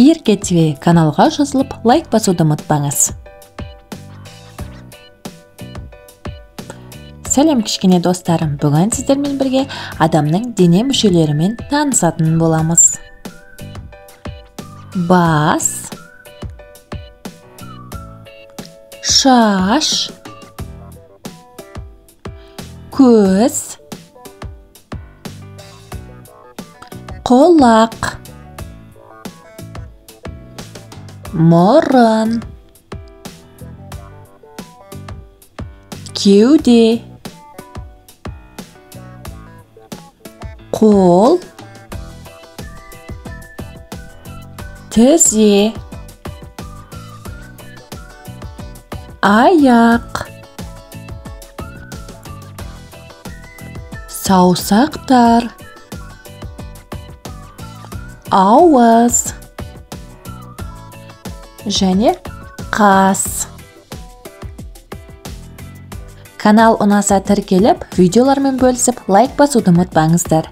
Ерке ТВ каналға жазылып, лайк басуды ұмытпаңыз. Сәлем кішкене достарым, бүгін сіздермен бірге адамның дене мүшелерімен танысатын боламыз. Бас, шаш, көз, қолақ, мұрын, кеуде, қол, тізе, аяқ, саусақтар, ауыз және қас. Канал ұнаса тіркеліп, видеолармен бөлісіп, лайк басуды ұмытпаңыздар.